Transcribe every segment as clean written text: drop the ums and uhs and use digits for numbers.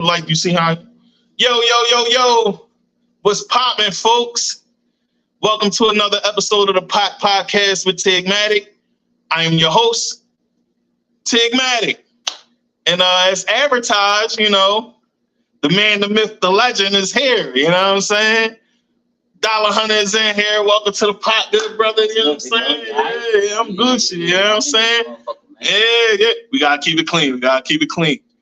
Like you see how yo, what's poppin', folks? Welcome to another episode of the podcast with Tigmatic. I am your host, Tigmatic. And as advertised, the man, the myth, the legend is here. You know what I'm saying? Dollar Hunter is in here. Welcome to the pot, good brother. You know what I'm saying? Yeah, I'm Gucci. You know what I'm saying? Yeah. We gotta keep it clean.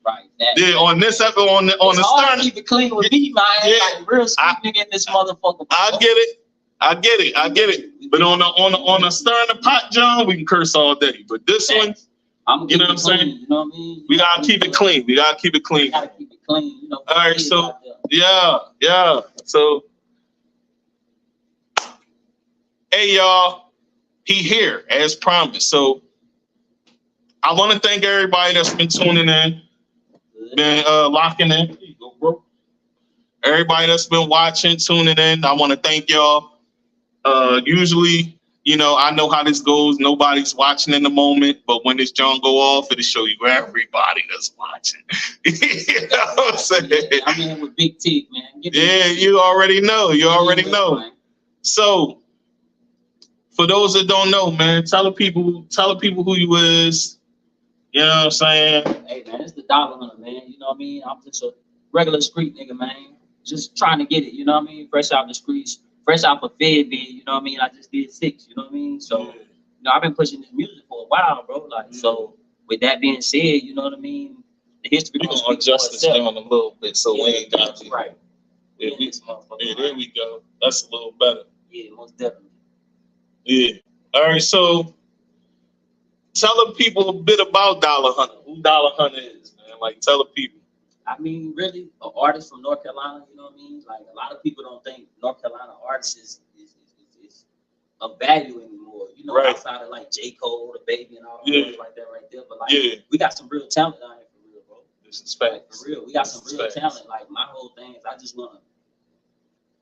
Right. Yeah, on this episode, on the start, keep it clean with me, man. Yeah, like real street nigga in this motherfucker. I get it. But on the stirring the pot, John, we can curse all day. But this one, you know what I'm saying? You know what I mean? We gotta keep it clean. All right, so yeah. So, hey y'all, he here as promised. So I want to thank everybody that's been tuning in, been locking in. Everybody that's been watching, tuning in, I want to thank y'all. Usually, I know how this goes. Nobody's watching in the moment, but when this John go off, it'll show you everybody that's watching. You know what I'm saying? Yeah, I'm in with Big T, man. You already know. Man. So, for those that don't know, man, tell the people who you is. You know what I'm saying? Hey, man, it's the Dollar Hunter, man. You know what I mean? I'm just a regular street nigga, man. Just trying to get it, you know what I mean? Fresh out the streets, fresh out for Fairmont, you know what I mean? I just did 6, you know what I mean? So, I've been pushing this music for a while, bro. So, with that being said, you know what I mean? The history we're gonna adjust this down a little bit so we ain't got to. Right. Yeah, there we go. That's a little better. Yeah, most definitely. Yeah. All right, so tell the people a bit about Dollar Hunter. Who Dollar Hunter is, man. Like, tell the people. I mean, really, an artist from North Carolina, you know what I mean? Like, a lot of people don't think North Carolina artists is of value anymore, right. Outside of, like, J. Cole, The Baby, and all those like that right there. But, like, we got some real talent out here for real, bro. This is facts. For real, we got some real talent. Like, my whole thing is I just want to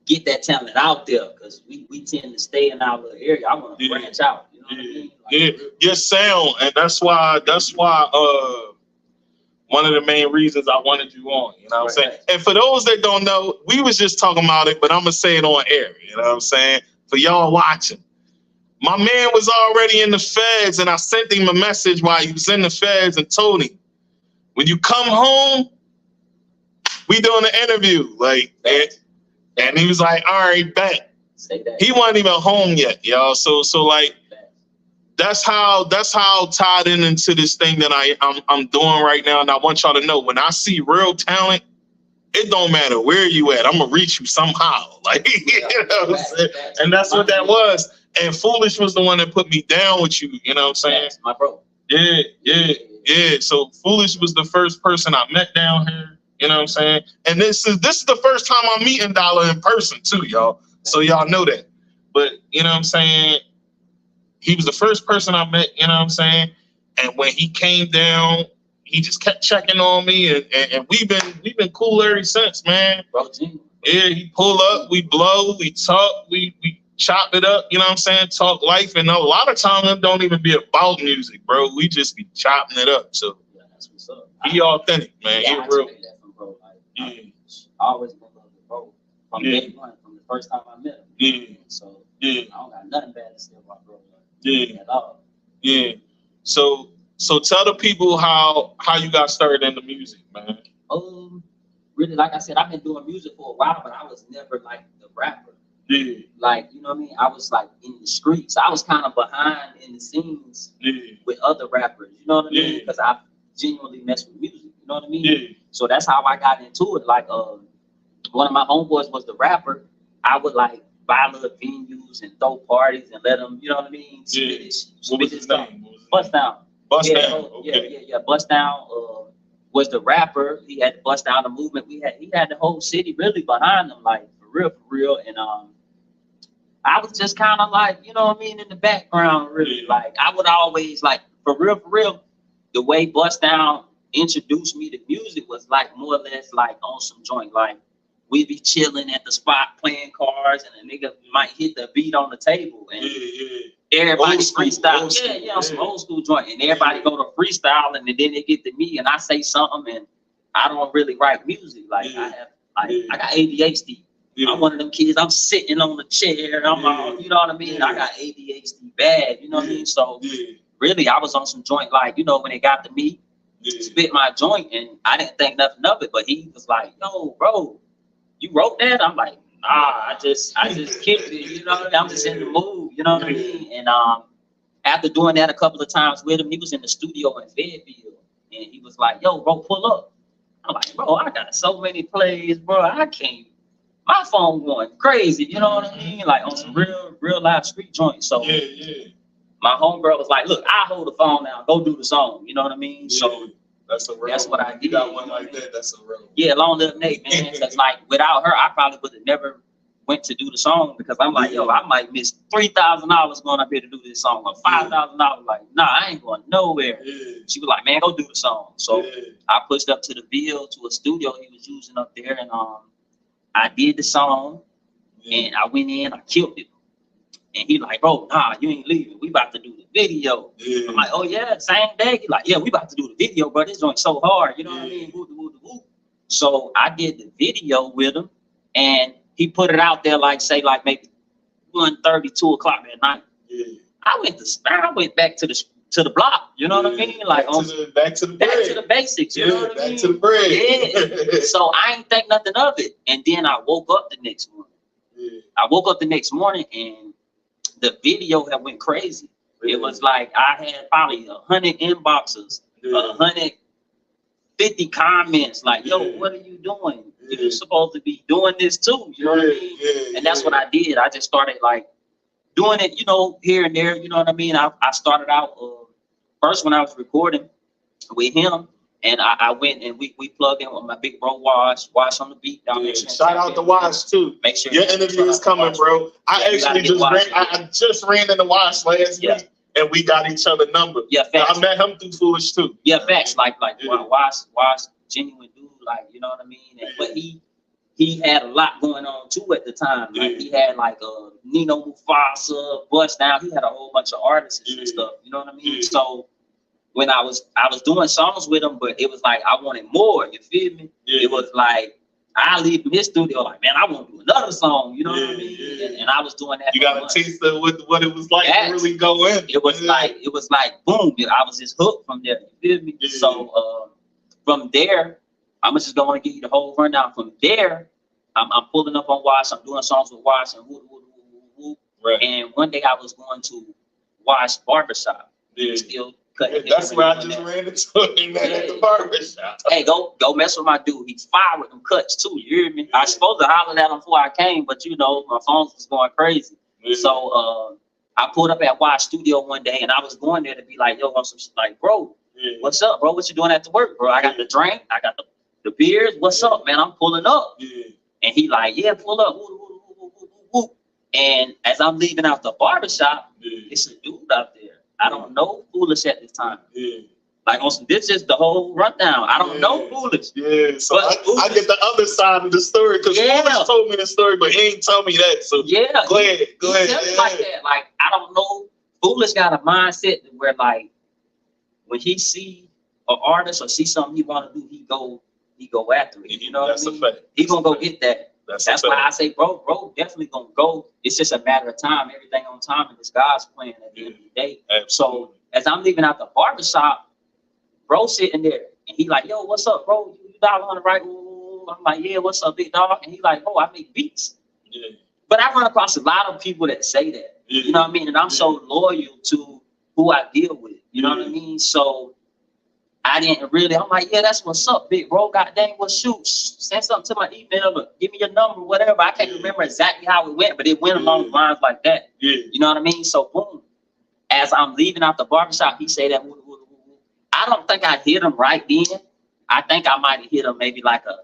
get that talent out there because we tend to stay in our little area. I want to branch out, you know what I mean? Like, your sound, and that's why one of the main reasons I wanted you on, you know what I'm saying? And for those that don't know, we was just talking about it, but I'm gonna say it on air, you know what I'm saying? For y'all watching. My man was already in the feds, and I sent him a message while he was in the feds and told him, when you come home, we doing an interview. Like, and he was like, all right, bet. He wasn't even home yet, y'all. So like, that's how tied into this thing that I'm doing right now. And I want y'all to know, when I see real talent, it don't matter where you at. I'm gonna reach you somehow. Like, you know what I'm saying? And that's what that was. And Foolish was the one that put me down with you. You know what I'm saying? That's my bro. Yeah. So Foolish was the first person I met down here. You know what I'm saying? And this is the first time I'm meeting Dollar in person too, y'all. So y'all know that. But you know what I'm saying? He was the first person I met, you know what I'm saying? And when he came down, he just kept checking on me, and we've been cool ever since, man. Yeah, he pull up, we blow, we talk, we chop it up, you know what I'm saying? Talk life, and a lot of times it don't even be about music, bro. We just be chopping it up. So that's what's up. He authentic, man. Yeah, he real. I always been with the bro from day one, from the first time I met him. So I don't got nothing bad to say about bro. At all. Yeah. So tell the people how you got started in the music, man. Really, like I said, I've been doing music for a while, but I was never like the rapper. Yeah. Like, you know what I mean? I was like in the streets. I was kind of behind in the scenes with other rappers. You know what I mean? Because I genuinely mess with music. You know what I mean? Yeah. So that's how I got into it. Like, one of my homeboys was the rapper. I would like buy little venues and throw parties and let them, you know what I mean? What was his name? Bust Down. Bust Down. Okay. Yeah. Bust Down was the rapper. He had to bust down the movement. He had the whole city really behind him, like for real. And I was just kind of like, you know what I mean, in the background, really. Like I would always like for real. The way Bust Down introduced me to music was like more or less like on some joint, like we'd be chilling at the spot playing cards, and a nigga might hit the beat on the table, and everybody freestyle. On some old school joint, and everybody go to freestyle, and then they get to me, and I say something, and I don't really write music. Like I got ADHD. Yeah. I'm one of them kids. I'm sitting on the chair. I'm all, you know what I mean? I got ADHD bad. You know what I mean? So really, I was on some joint like, you know, when it got to me, spit my joint, and I didn't think nothing of it. But he was like, "Yo, bro, you wrote that?" I'm like, "Nah, I just kicked it." You know what I mean? I'm just in the mood. You know what I mean? And after doing that a couple of times with him, he was in the studio in Fairfield, and he was like, "Yo, bro, pull up." I'm like, "Bro, I got so many plays, bro. I can't." My phone going crazy, you know what I mean? Like on some real live street joints. So my homegirl was like, "Look, I hold the phone now. Go do the song." You know what I mean? So that's what I did. You got one like that. That's a real. Yeah, long live Nate, man. Because like without her, I probably would have never went to do the song because I'm like, yo, I might miss $3,000 going up here to do this song or $5,000. Like, nah, I ain't going nowhere. She was like, man, go do the song. So I pushed up to the Ville to a studio he was using up there, and I did the song, and I went in, I killed it. And he like, bro, nah, you ain't leaving. We about to do the video. I'm like, oh yeah, same day. He like, yeah, we about to do the video, bro. This joint's so hard, you know what I mean? Woo, woo, woo. So I did the video with him, and he put it out there like, say, like maybe 1:30, 2 o'clock at night. I went back to the block, you know what I mean? Like back to the basics, you know what I mean? Back to the bread. Yeah. So I ain't think nothing of it. And then I woke up the next morning. I woke up the next morning and the video had went crazy. It was like I had probably 100 inboxes, 150 comments. Like, yo, what are you doing? You're supposed to be doing this too. You know what I mean? And that's what I did. I just started like doing it, you know, here and there. You know what I mean? I started out first when I was recording with him. And I went and we plugged in with my big bro Wash on the beat down there. Shout out to Wash too. Make sure your interview is coming, bro. I just ran into Wash last week, and we got each other number. Yeah, facts. I met him through Foolish too. Yeah, facts. Like Wash, genuine dude. Like, you know what I mean. And, but he had a lot going on too at the time. Like he had like Nino Mufasa, Bust Down. He had a whole bunch of artists and stuff. You know what I mean? So when I was doing songs with him, but it was like I wanted more. You feel me? It was like I leave from his studio like, man, I want to do another song. You know what I mean? And I was doing that. You got a taste of what it was like to really go in. It was like boom. I was just hooked from there. You feel me? So from there, I'm just going to give you the whole rundown. From there, I'm pulling up on Wash. I'm doing songs with Wash and whoop. Right. And one day I was going to Wash Barbershop. Still cutting. That's where I just ran into him at the barbershop. Hey, go mess with my dude. He's fire with them cuts too. You hear me? I was supposed to holler at him before I came, but you know my phone was going crazy. So I pulled up at Wash Studio one day, and I was going there to be like, yo, on some shit. Like, bro, what's up, bro? What you doing after work, bro? I got the drink. I got the beers. What's up, man? I'm pulling up. And he like, yeah, pull up. Woo. And as I'm leaving out the barbershop, it's a dude out there. I don't know Foolish at this time. Like on some, this is the whole rundown. I don't know Foolish. So I get the other side of the story because Foolish told me the story, but he ain't told me that. So go ahead. Like that. Like I don't know. Foolish got a mindset where like when he see an artist or see something he want to do, he go after it. You know what I mean? A fact. He gonna go get that. That's why I say, bro, definitely gonna go. It's just a matter of time. Everything on time, and it's God's plan at the end of the day. Absolutely. So as I'm leaving out the barbershop, bro sitting there, and he like, yo, what's up, bro? You dog on the right? I'm like, yeah, what's up, big dog? And he like, oh, I make beats. But I run across a lot of people that say that. You know what I mean? And I'm so loyal to who I deal with. You know what I mean? So I didn't really. I'm like, yeah, that's what's up, big bro. God dang, well, shoot, send something to my email or give me your number, whatever. I can't remember exactly how it went, but it went along lines like that. You know what I mean? So boom, as I'm leaving out the barbershop, he say that. I don't think I hit him right then. I think I might have hit him maybe like a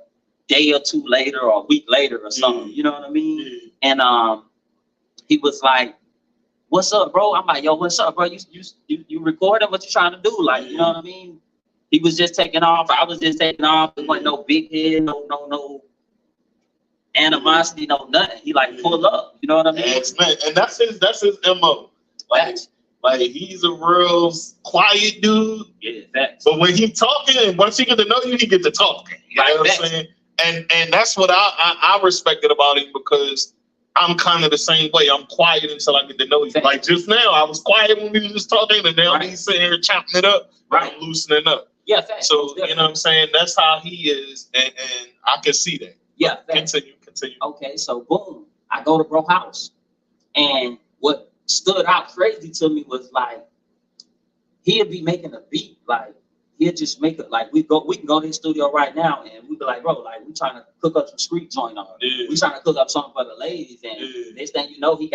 day or two later or a week later or something. You know what I mean? And he was like, "What's up, bro?" I'm like, "Yo, what's up, bro? You recording? What you trying to do? Like, you know what I mean?" He was just taking off. I was just taking off. There wasn't no big head, no animosity, no nothing. He like pull up. You know what I mean? And that's his MO. Like Like he's a real quiet dude. Yeah, facts. But when he talking, and once he get to know you, he get to talking. You know what I'm saying? And that's what I respected about him, because I'm kind of the same way. I'm quiet until I get to know you. Like just now, I was quiet when we was just talking, and now he's sitting here chopping it up. Right. I'm loosening up. Yeah, facts. So, you know what I'm saying? That's how he is, and I can see that. Yeah, continue. Okay, so boom, I go to bro house, and what stood out crazy to me was like, he'd be making a beat, like he'll just make it, like we can go to the studio right now, and we'd be like, bro, like we trying to cook up some street joint on. Yeah. We trying to cook up something for the ladies, and next thing you know, he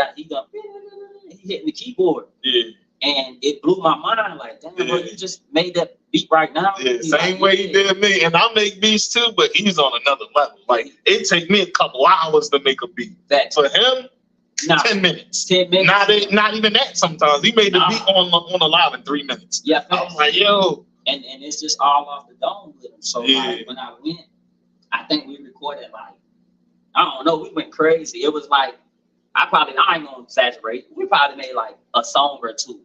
hitting the keyboard. Yeah. And it blew my mind, like, damn, bro, you just made that beat right now. Yeah, same way he did me. And I make beats too, but he's on another level. Like, it take me a couple hours to make a beat. For him, 10 minutes. 10 minutes. Not even that sometimes. He made the beat on a live in 3 minutes. Yeah. I was like, yo. And it's just all off the dome with him. So, like, when I went, I think we recorded, like, I don't know, we went crazy. It was like, I ain't gonna exaggerate. We probably made like a song or two.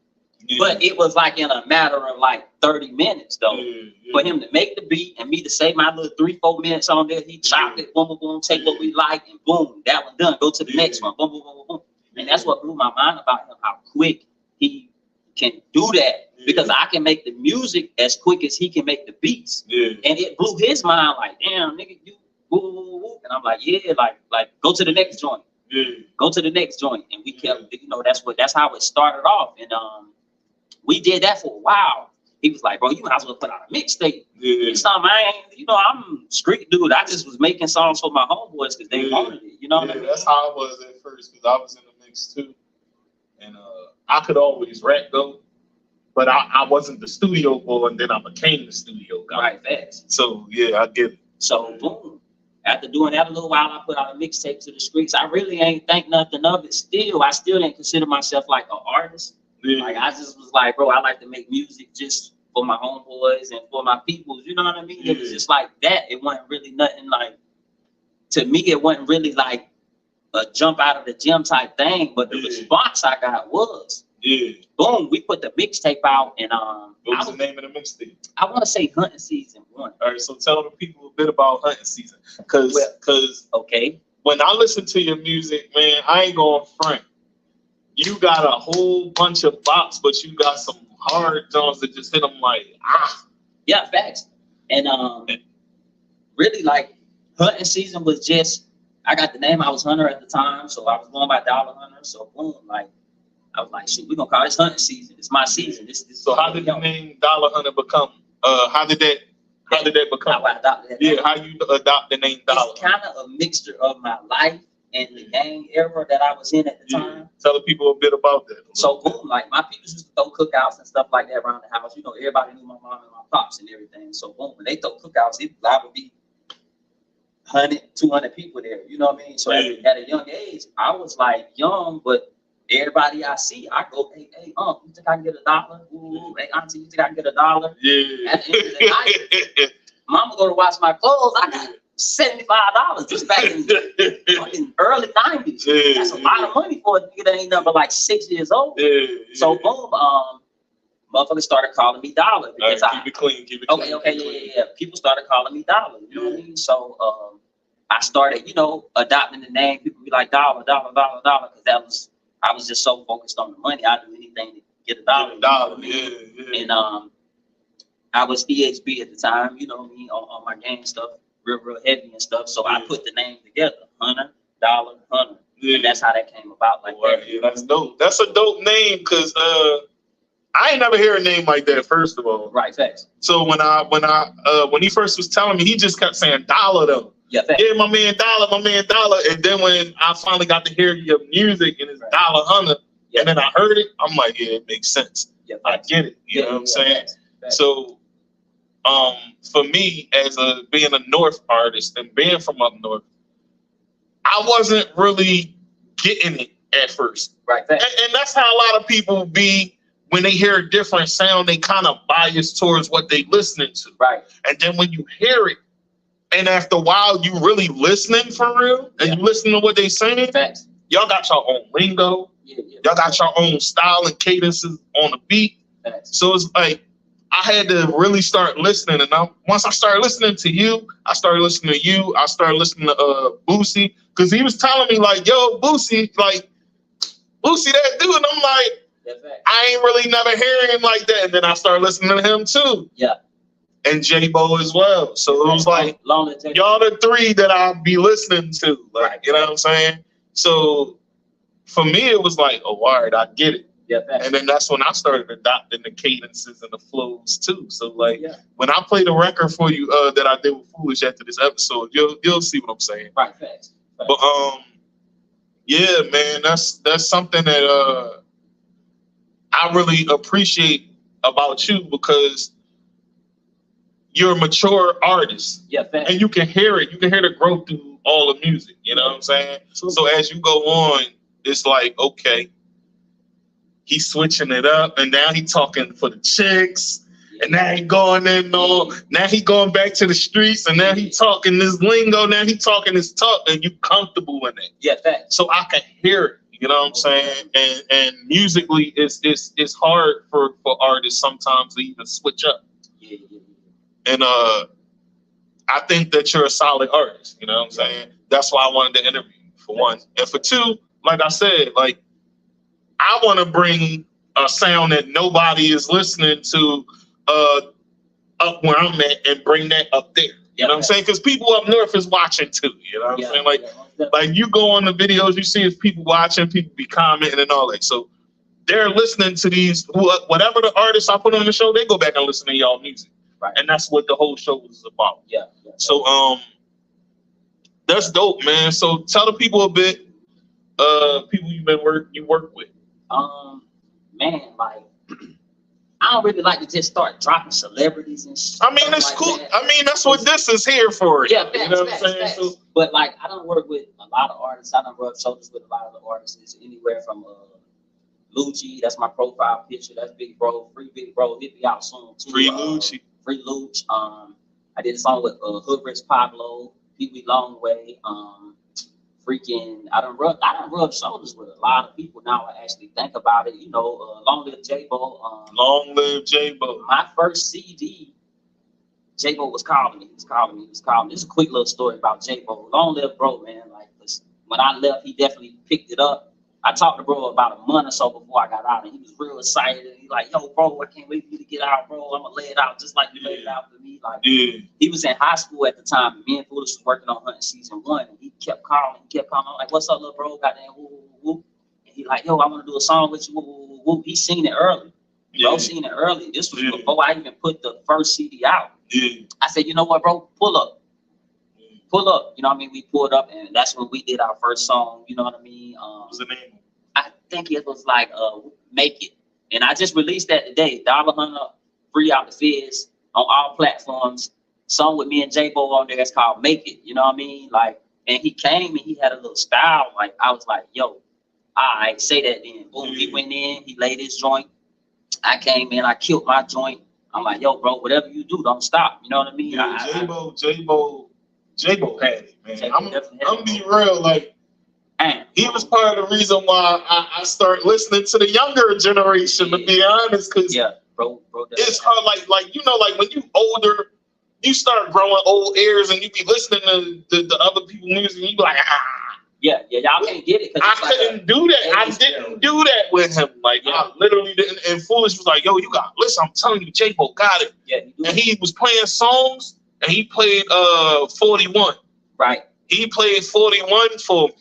Yeah. But it was like in a matter of like 30 minutes though. Yeah. For him to make the beat and me to say my little 3-4 minutes on there, he chopped it, boom, boom, boom, take what we like, and boom, that one done. Go to the next one, boom, boom, boom, boom, boom. And that's what blew my mind about him, how quick he can do that. Because I can make the music as quick as he can make the beats. Yeah. And it blew his mind, like, damn, nigga, you woo, woo, woo, woo. And I'm like, yeah, like go to the next joint. Yeah. Go to the next joint. And we kept, you know, that's how it started off. And we did that for a while. He was like, bro, you might as well put out a mixtape. Yeah. I'm street dude. I just was making songs for my homeboys because they wanted it. You know what I mean? That's how I was at first, because I was in the mix too. And I could always rap though. But I wasn't the studio boy, and then I became the studio guy. Right, fast. So yeah, I get it. So boom. After doing that a little while, I put out a mixtape to the streets. I really ain't think nothing of it. I still didn't consider myself like an artist. Yeah. Like I just was like, bro, I like to make music just for my homeboys and for my peoples. You know what I mean? Yeah. It was just like that. It wasn't really nothing like, to me, it wasn't really like a jump out of the gym type thing. But the response I got was, boom, we put the mixtape out, and what was the name of the mixtape? I want to say Hunting Season 1. All right, so tell the people a bit about Hunting Season, because okay, when I listen to your music, man, I ain't going front. You got a whole bunch of bops, but you got some hard drums that just hit them like Yeah, facts. And really, like, Hunting Season was just, I got the name. I was Hunter at the time, so I was going by Dollar Hunter. So boom, like. I was like, shoot, we're gonna call this hunting season. It's my season. This so how did the name Dollar Hunter become? How did that become? How I adopted that how you adopt the name Dollar? It's kind of a mixture of my life and the gang era that I was in at the time. Tell the people a bit about that. So boom, like my people used to throw cookouts and stuff like that around the house. You know, everybody knew my mom and my pops and everything. So boom, when they throw cookouts, I would be 100, 200 people there. You know what I mean? So at a young age, I was like young, but everybody I see, I go, hey, you think I can get $1? Ooh, hey, auntie, you think I can get $1? Yeah. At the end of the night, mama go to wash my clothes. I got $75 just back in early 90s. Yeah, that's a lot of money for a nigga that ain't number like 6 years old. Yeah, so boom, motherfuckers started calling me Dollar. Because keep it clean. Okay, yeah. People started calling me Dollar. You know what I mean? So I started, adopting the name. People be like Dollar, because I was just so focused on the money. I'd do anything to get $1. And I was EHB at the time, you know what I mean, on my game stuff, real heavy and stuff. So I put the name together, Hunter, Dollar, Hunter. Yeah. And that's how that came about. Like that. Yeah, that's dope. That's a dope name, because I ain't never hear a name like that, first of all. Right, facts. So when he first was telling me, he just kept saying Dollar though. Yeah, my man Dollar. And then when I finally got to hear your music and it's Dollar Hunter, and then I heard it, I'm like, yeah, it makes sense. Yeah, I get it. You know what I'm saying? Facts. So for me, as being a North artist and being from up north, I wasn't really getting it at first. Right. And that's how a lot of people be when they hear a different sound, they kind of bias towards what they listening to. Right. And then when you hear it, and after a while, you really listening for real, and you listen to what they saying. Facts. Y'all got your own lingo. Y'all got your own style and cadences on the beat. So it's like I had to really start listening, and once I started listening to you, I started listening to Boosie, because he was telling me like, "Yo, Boosie, that dude," and I'm like, I ain't really never hearing him like that, and then I started listening to him too. Yeah. And J-Bo as well. So it was like, y'all the three that I'll be listening to, like, you know what I'm saying? So for me, it was like, oh, all right, I get it. Yeah, and then that's when I started adopting the cadences and the flows too. So like when I play the record for you that I did with Foolish after this episode, you'll see what I'm saying. Right, facts. But yeah, man, that's something that I really appreciate about you, because you're a mature artist. Yeah, facts. And you can hear it. You can hear the growth through all the music. You know what I'm saying? So as you go on, it's like, okay, he's switching it up, and now he's talking for the chicks, and now he going in on, now he going back to the streets, and now he talking this lingo, now he talking this talk, and you comfortable in it. Yeah, facts. So I can hear it. You know what I'm saying? And musically, it's hard for artists sometimes to even switch up. Yeah. And I think that you're a solid artist. You know what I'm saying? That's why I wanted to interview you, for one. And for two, like I said, like, I want to bring a sound that nobody is listening to up where I'm at, and bring that up there. You know what I'm saying? Because people up north is watching too. You know what I'm saying? Like you go on the videos, you see it's people watching, people be commenting and all that. So they're listening to these, whatever the artists I put on the show, they go back and listen to y'all music. Right. And that's what the whole show was about. Yeah. So that's dope, man. So tell the people a bit, people you work with. Man, like, I don't really like to just start dropping celebrities and shit. I mean, it's like cool. That. I mean, that's what this is here for. Yeah, you know what I'm saying? So, but like, I don't work with a lot of artists. I don't rub shoulders with a lot of the artists. It's anywhere from Lucci, that's my profile picture. That's Big Bro, Free Big Bro. He'll be out soon too. Free Lucci. Free Lucci. I did a song with Hood Rich Pablo, Pee Wee Longway. I done rub shoulders with a lot of people now. I actually think about it. You know, Long Live J-Bo. Long Live J-Bo. My first CD, J-Bo was calling me. He was calling me. This is a quick little story about J-Bo. Long live bro, man. Like, when I left, he definitely picked it up. I talked to bro about a month or so before I got out, and he was real excited. He like, yo, bro, I can't wait for you to get out, bro. I'm gonna lay it out just like you laid it out for me. Like, he was in high school at the time, and me and Foolish was working on Hunting Season 1, and he kept calling. I'm like, what's up, little bro? Goddamn, woo, woo, woo. And he like, yo, I want to do a song with you. Woo, woo, woo, woo. He seen it early. Bro seen it early. This was before I even put the first CD out. I said, you know what, bro? Pull up. You know what I mean? We pulled up, and that's when we did our first song. You know what I mean? What's the name? I think it was like Make It. And I just released that today. $1 free out the fizz on all platforms. Song with me and J-Bo on there. It's called Make It. You know what I mean? Like, and he came and he had a little style. Like, I was like, yo, all right, say that then. Boom, he went in, he laid his joint. I came in, I killed my joint. I'm like, yo, bro, whatever you do, don't stop. You know what I mean? J-Bo had it, man. I'm be real, like, he was part of the reason why I started listening to the younger generation, to be honest, because bro, it's hard, like you know, like when you older, you start growing old ears and you be listening to the other people's music, and you be like, y'all can't get it. I couldn't do that. I didn't do that with him. Like, I literally didn't. And Foolish was like, yo, you got, listen, I'm telling you, J-Bo got it. Yeah, and he was playing songs, and he played 41. Right. He played 41 for me.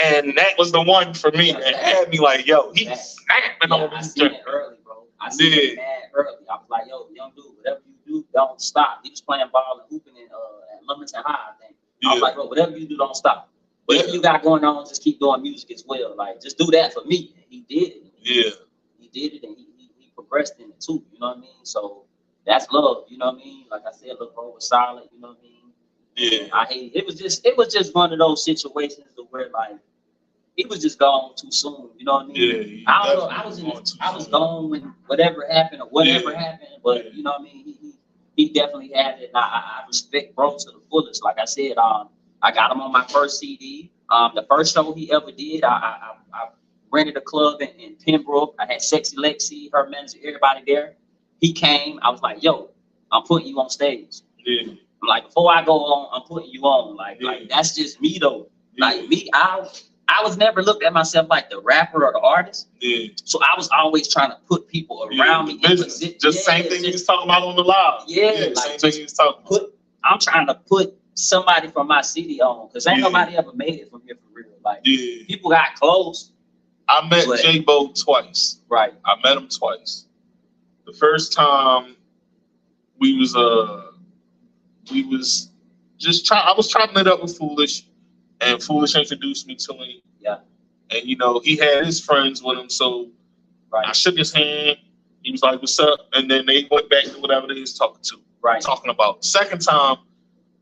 And that was the one for me that had me like, yo, he's snapping on I this seen it early, bro. I seen it mad early. I was like, yo, young dude, whatever you do, don't stop. He was playing ball and hooping at Lumberton High, I think. I was like, bro, whatever you do, don't stop. Whatever you got going on, just keep doing music as well. Like, just do that for me. And he did it. He did it, and he progressed in it too. You know what I mean? So that's love. You know what I mean? Like I said, little bro was solid. You know what I mean? I hate it. It was just one of those situations where, like, he was just gone too soon. You know what I mean? I don't know. I was gone when whatever happened, but you know what I mean? He definitely had it. And I respect bro to the fullest. Like I said, I got him on my first CD. The first show he ever did, I rented a club in Pembroke. I had Sexy Lexi, her manager, everybody there. He came. I was like, yo, I'm putting you on stage. Yeah. I'm like, before I go on, I'm putting you on. Like that's just me though. Yeah. Like me, I was never looked at myself like the rapper or the artist. Yeah. So I was always trying to put people around me. Business. Just same thing you was talking about on the live. Yeah, like, same thing you was talking about. I'm trying to put somebody from my city on, because ain't nobody ever made it from here for real. Like people got close. I met J-Bo twice. Right. I met him twice. The first time we was just I was chopping it up with Foolish, and Foolish introduced me to him. Yeah. And you know, he had his friends with him, so I shook his hand. He was like, "What's up?" And then they went back to whatever they was talking about. Second time,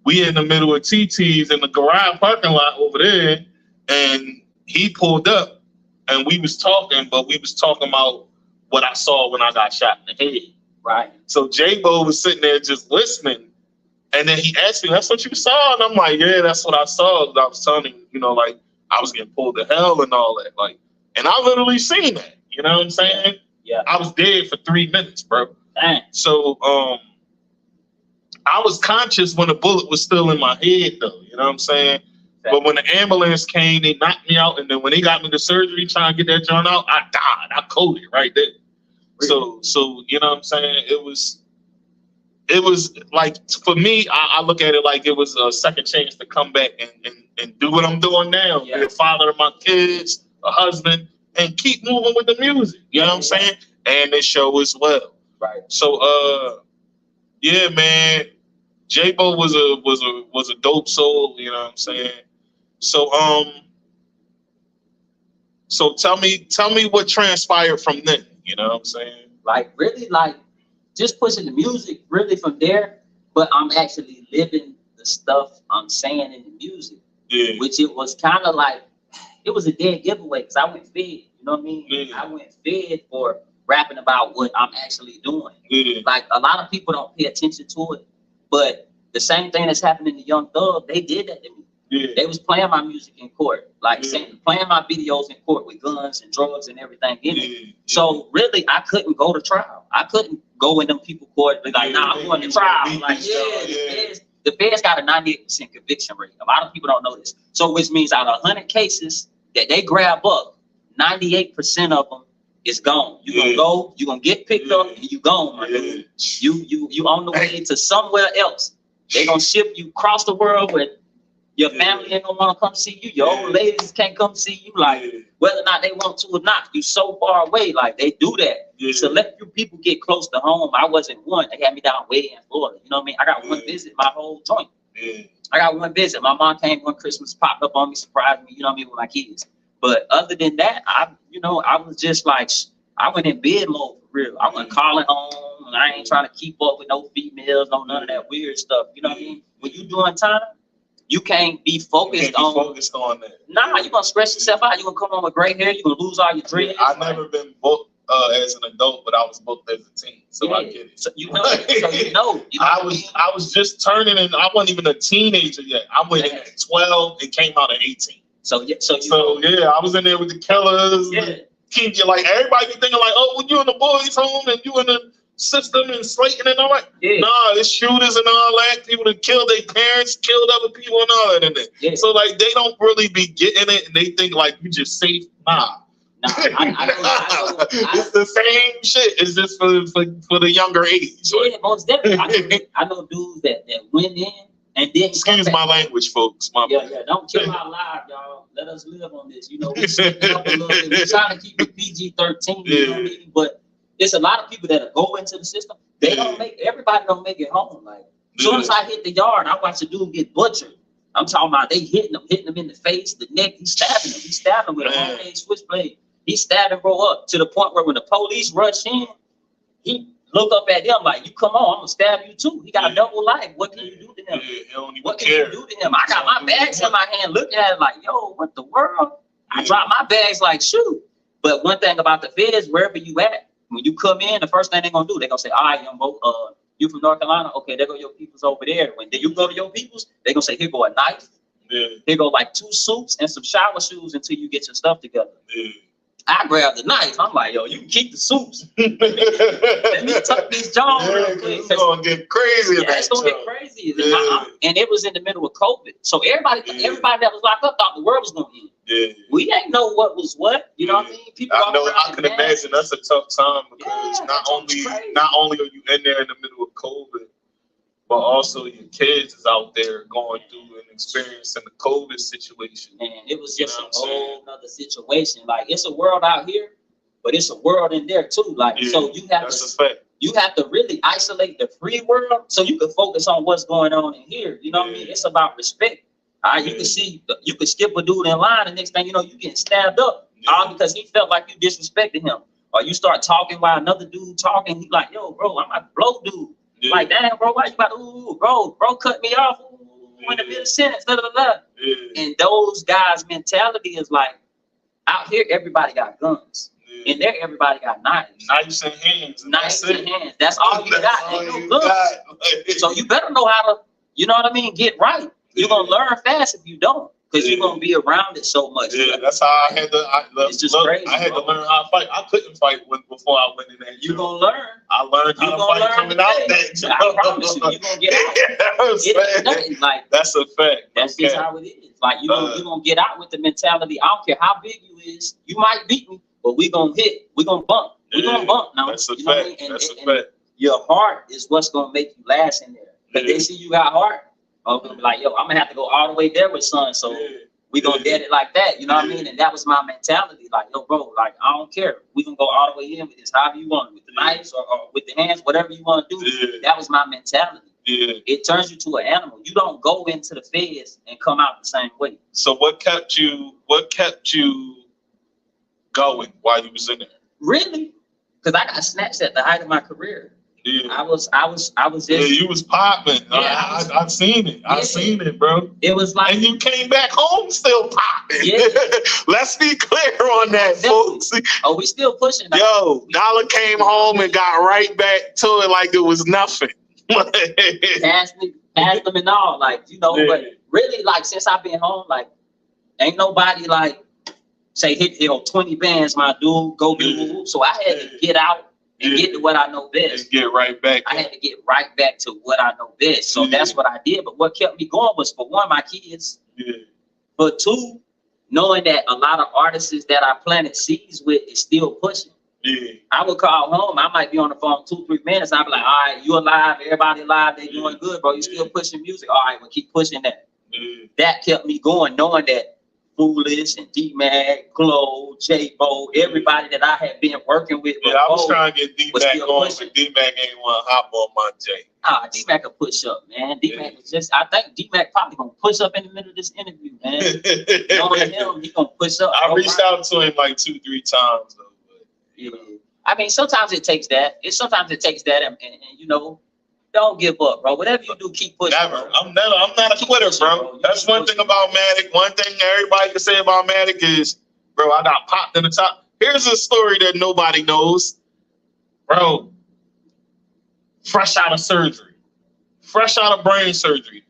we in the middle of TT's in the garage parking lot over there, and he pulled up, and we was talking, but we was talking about what I saw when I got shot in the head. Right. So J-Bo was sitting there just listening, and then he asked me, "That's what you saw?" And I'm like, "Yeah, that's what I saw." I was telling him, you know, like I was getting pulled to hell and all that, like, and I literally seen that. You know what I'm saying? Yeah. I was dead for 3 minutes, bro. Dang. So I was conscious when the bullet was still in my head, though. You know what I'm saying? But when the ambulance came, they knocked me out, and then when they got me to surgery trying to get that joint out, I died. I coded right there. Really? So you know what I'm saying? It was like, for me, I look at it like it was a second chance to come back and do what I'm doing now. Be a father of my kids, a husband, and keep moving with the music. You know what I'm saying? And this show as well. Right. So yeah, man, J-Bo was a dope soul. You know what I'm saying? So tell me what transpired from then. You know what I'm saying? Like really, like just pushing the music really from there. But I'm actually living the stuff I'm saying in the music. Yeah. Which it was kind of like, it was a dead giveaway because I went fed. You know what I mean? Yeah. I went fed for rapping about what I'm actually doing. Yeah. Like a lot of people don't pay attention to it, but the same thing that's happening to Young Thug, they did that to me. Yeah. They was playing my music in court, like playing my videos in court with guns and drugs and everything in it. Yeah. So really, I couldn't go to trial. I couldn't go in them people court and be like, nah, I'm going to trial. Like, the feds got a 98% conviction rate. A lot of people don't know this. So which means out of 100 cases that they grab up, 98% of them is gone. You're gonna go, you're gonna get picked up, and you gone, my dude. You on the way to somewhere else. They gonna ship you across the world where your family ain't gonna wanna come see you. Your old ladies can't come see you. Like whether or not they want to or not, you so far away. Like they do that to let you people get close to home. I wasn't one. They had me down way in Florida. You know what I mean? I got one visit my whole joint. I got one visit. My mom came one Christmas, popped up on me, surprised me. You know what I mean, with my kids. But other than that, I was just like, I went in bed mode for real. I wasn't calling home, and I ain't trying to keep up with no females, none of that weird stuff. You know what I mean? When you doing time, you can't be focused on that. Nah, you're gonna stress yourself out. You're gonna come home with gray hair. You're gonna lose all your dreams. I've never been booked as an adult, but I was booked as a teen, so I get it. So you know. I was just turning, and I wasn't even a teenager yet. I went in at 12 and came out at 18. So I was in there with the killers. Keep you like everybody be thinking like, oh, when you in the boys' home and you in the system and Slayton and all that. Nah, it's shooters and all that. People that killed their parents, killed other people and all that in there. So like they don't really be getting it, and they think like you just safe. Nah. I know. It's the same shit. It's just for the younger age. Yeah, most definitely. I know dudes that went in and didn't. Excuse my language, folks. Don't kill our live, y'all. Let us live on this. You know, we're trying to keep it PG-13. You know what I mean? But there's a lot of people that go into the system. Everybody don't make it home. Like as soon as I hit the yard, I watch a dude get butchered. I'm talking about they hitting him in the face, the neck. He's stabbing him with a homemade switchblade. He stabbing bro up to the point where when the police rush in, he look up at them like, you come on, I'm gonna stab you too. He got a double life. What can you do to him? What can you do to him? I got my bags in my hand looking at it like, yo, what the world? I drop my bags like, shoot. But one thing about the feds, wherever you at, when you come in, the first thing they're gonna do, they're gonna say, all right, young boy, you from North Carolina? Okay, there go your peoples over there. When you go to your peoples, they're gonna say, here go a knife. Here go like 2 suits and some shower shoes until you get your stuff together. I grabbed the knife. I'm like, yo, you can keep the suits. Let me tuck these jaws real quick. It's gonna get crazy. Yeah, it's gonna get crazy. And it was in the middle of COVID, so everybody that was locked up thought the world was gonna end. Yeah. We ain't know what was what. You know what I mean? People. I can imagine that's a tough time because not only are you in there in the middle of COVID, but also your kids is out there going through and experiencing the COVID situation. And it was just a whole other situation. Like, it's a world out here, but it's a world in there too. Like, so you have to really isolate the free world so you can focus on what's going on in here. You know what I mean? It's about respect. You can skip a dude in line, and next thing you know, you getting stabbed up all because he felt like you disrespected him. Or you start talking while another dude talking, he like, yo, bro, I'm about to blow dude. Yeah. Like, damn, bro, why you about to, bro, cut me off in the middle sentence, da da da. Yeah. And those guys' mentality is like, out here, everybody got guns. Yeah. In there, everybody got knives. Knives and hands. That's all you got. Ain't no guns. So you better know how to, you know what I mean, get right. You're going to learn fast if you don't. Because you're going to be around it so much. Yeah, that's how I had to. It's just crazy. I had to learn how to fight. I couldn't fight before I went in there. You're going to learn. I learned how to fight coming out there. I promise you, you're going to get out. That's a fact. That's just how it is. Like, you're going to get out with the mentality. I don't care how big you is. You might beat me, but we're going to hit. We're going to bump. We're going to bump now. That's a fact. That's a fact. Your heart is what's going to make you last in there. But they see you got heart. I'm gonna be like, yo, I'm gonna have to go all the way there with son, so we gonna get it like that, you know what I mean? And that was my mentality, like, yo, bro, like, I don't care, we can go all the way in with this, however you want, with the knives or with the hands, whatever you want to do. That was my mentality. It turns you to an animal. You don't go into the feds and come out the same way. So what kept you going while you was in there? Really? Because I got snatched at the height of my career. Yeah. I was just. Yeah, you was popping. Yeah, I've seen it. I've seen it, bro. It was like, and you came back home still popping. Yeah. Let's be clear on that, folks. Oh, we still pushing. Yo, Dollar came home and got right back to it like it was nothing. Passed them and all, like, you know. But really, like, since I've been home, like, ain't nobody like say hit 20 bands, my dude, go do. So I had to get out. And get to what I know best. And get right back. I had to get right back to what I know best. So that's what I did. But what kept me going was, for one, my kids. Yeah. But two, knowing that a lot of artists that I planted seeds with is still pushing. Yeah. I would call home. I might be on the phone 2-3 minutes. I'd be like, all right, you alive, everybody alive, they doing good, bro. You still pushing music. All right, well, keep pushing that. Yeah. That kept me going, knowing that Foolish and D-Mac, Glow, J-Bo, everybody that I had been working with. Yeah, I was trying to get D-Mac going, but D-Mac ain't want to hop on my J. D-Mac could push up, man. D-Mac was just, I think D-Mac probably going to push up in the middle of this interview, man. Knowing him, he going to push up. I reached out to him like 2-3 times, though. But, you know. I mean, sometimes it takes that. And you know, don't give up, bro. Whatever you do, keep pushing. Never. I'm not a quitter, bro. That's one thing about Matic. One thing everybody can say about Matic is, bro, I got popped in the top. Here's a story that nobody knows. Bro, fresh out of surgery. Fresh out of brain surgery.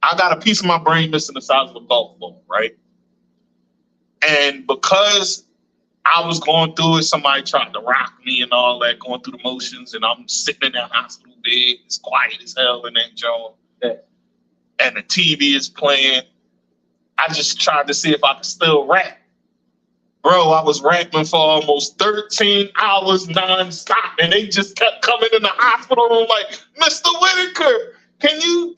I got a piece of my brain missing the size of a golf ball, right? And because I was going through it, somebody tried to rock me and all that, going through the motions, and I'm sitting in that hospital bed. It's quiet as hell in that joint. Yeah. And the TV is playing. I just tried to see if I could still rap. Bro, I was rapping for almost 13 hours nonstop, and they just kept coming in the hospital room like, Mr. Whitaker, can you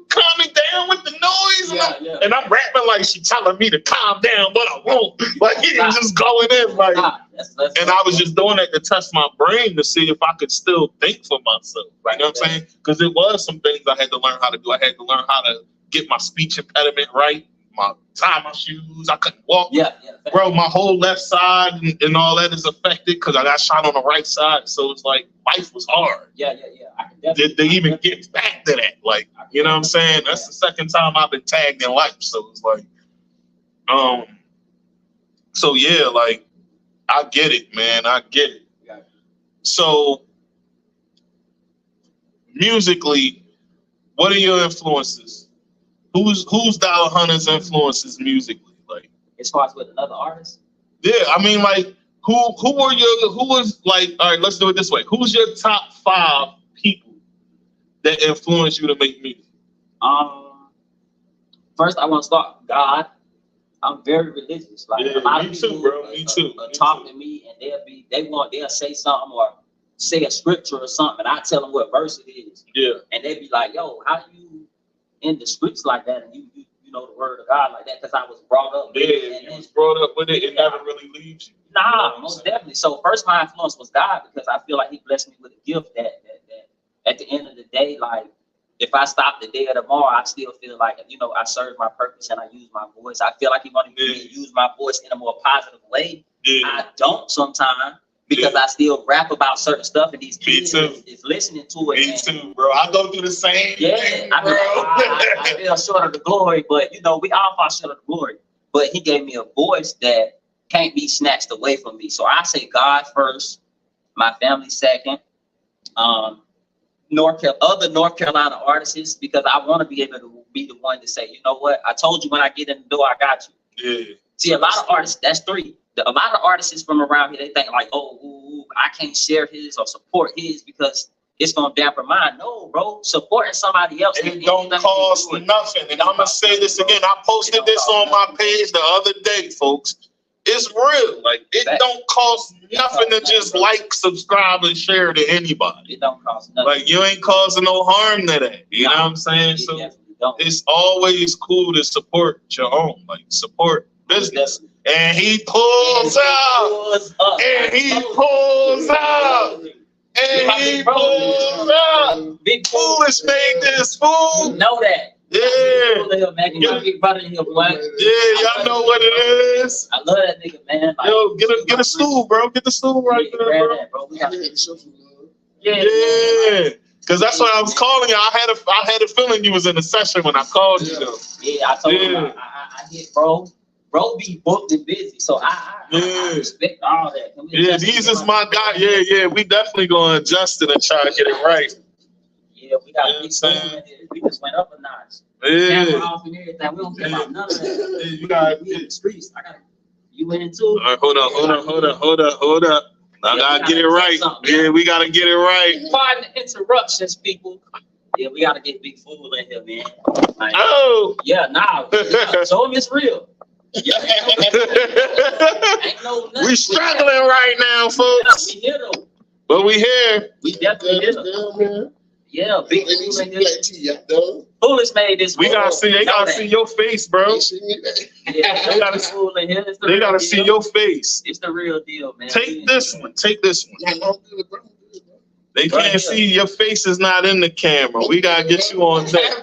calm me down with the noise? And I'm rapping like she telling me to calm down, but I won't. Like, he was just going in like, and I was just doing that to test my brain to see if I could still think for myself. Like, you know what I'm saying? Because it was some things I had to learn how to do. I had to learn how to get my speech impediment right, tie my shoes. I couldn't walk. Bro, my whole left side and all that is affected because I got shot on the right side. So it's like, life was hard. They even get back to that. Like, you know what I'm saying? That's the second time I've been tagged in life. So it's like, so yeah, like, I get it, man. I get it. So musically, what are your influences? Who's Dollar Hunter's influences musically? Like, as far as with another artist? Yeah, I mean, like, Who was like, all right, let's do it this way. Who's your top 5 people that influenced you to make music? First I want to start God. I'm very religious. Like a lot of people talk to me and they'll say something or say a scripture or something, and I tell them what verse it is. Yeah. And they be like, yo, how you in the scripts like that and you know the word of God like that? Because I was brought up with it. And you was brought up with it. It never really leaves you. Nah, most definitely. So first my influence was God, because I feel like he blessed me with a gift that at the end of the day, like if I stop today or tomorrow, I still feel like, I serve my purpose and I use my voice. I feel like he wanted me to use my voice in a more positive way. Yeah. I don't sometimes, because I still rap about certain stuff and these kids is listening to it. Me too, bro. I go through the same thing, bro. I feel short of the glory, but we all fall short of the glory. But he gave me a voice that can't be snatched away from me. So I say God first, my family second, other North Carolina artists, because I want to be able to be the one to say, you know what, I told you when I get in the door, I got you. Yeah. See, a lot of artists, that's 3. A lot of artists from around here, they think like, I can't share his or support his because it's gonna dampen mine. No, bro, supporting somebody else. It don't cost nothing. And I'm gonna say this again. I posted this on my page the other day, folks. It's real. Like, it don't cost nothing to just like, subscribe, and share to anybody. It don't cost nothing. Like, you ain't causing no harm to that. You know what I'm saying? So it's always cool to support your own, like support business. And he pulls up. And he pulls up. And he pulls up. Big Foolish made this fool. Know that. Yeah. Big brother in here, boy. Yeah, y'all know what it is. I love that nigga, man. Like, yo, get a stool, bro. Get the stool right there, bro. That, bro. We gotta get some. Yeah. Cause that's what I was calling you. I had a feeling you was in a session when I called you, though. Yeah, I told you. I hit bro. Bro be booked and busy, so I respect all that. Yeah, these is my guy. Yeah, we definitely gonna adjust it and try to get it right. Yeah, we gotta get something. We just went up a notch. Yeah. Camera off and everything. We don't care about none of that. Yeah, you gotta in the streets. You went into. All right, hold up. I gotta get it right. Yeah, we gotta get it right. Pardon the interruptions, people. Yeah, we gotta get Big Fool in here, man. Like, yeah, nah. Show him it's real. Yeah, ain't no we struggling right now, folks. We here though. But we here. We definitely here. Yeah, Big Fool in here. Foolish made this. We gotta see. They gotta see your face, bro. Yeah, they gotta Fool in here. They gotta see your face. It's the real deal, man. Take this one. They can't see your face is not in the camera. We gotta get you on that.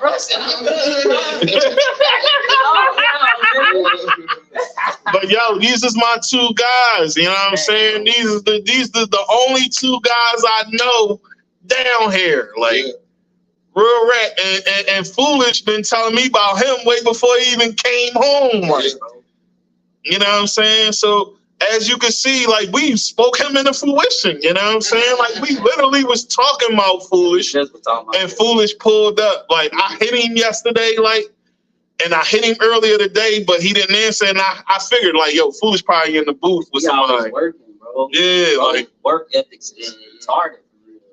But yo, these is my 2 guys. You know what I'm saying? These are the only 2 guys I know down here. Like Real Rat and Foolish been telling me about him way before he even came home. Like, you know what I'm saying? So as you can see, like, we spoke him into fruition, you know what I'm saying? Like, we literally was talking about Foolish, and Foolish pulled up. Like, I hit him yesterday, like, and I hit him earlier today, but he didn't answer, and I figured, like, yo, Foolish probably in the booth with somebody. Working, bro. Yeah, like, work ethics, it's hard.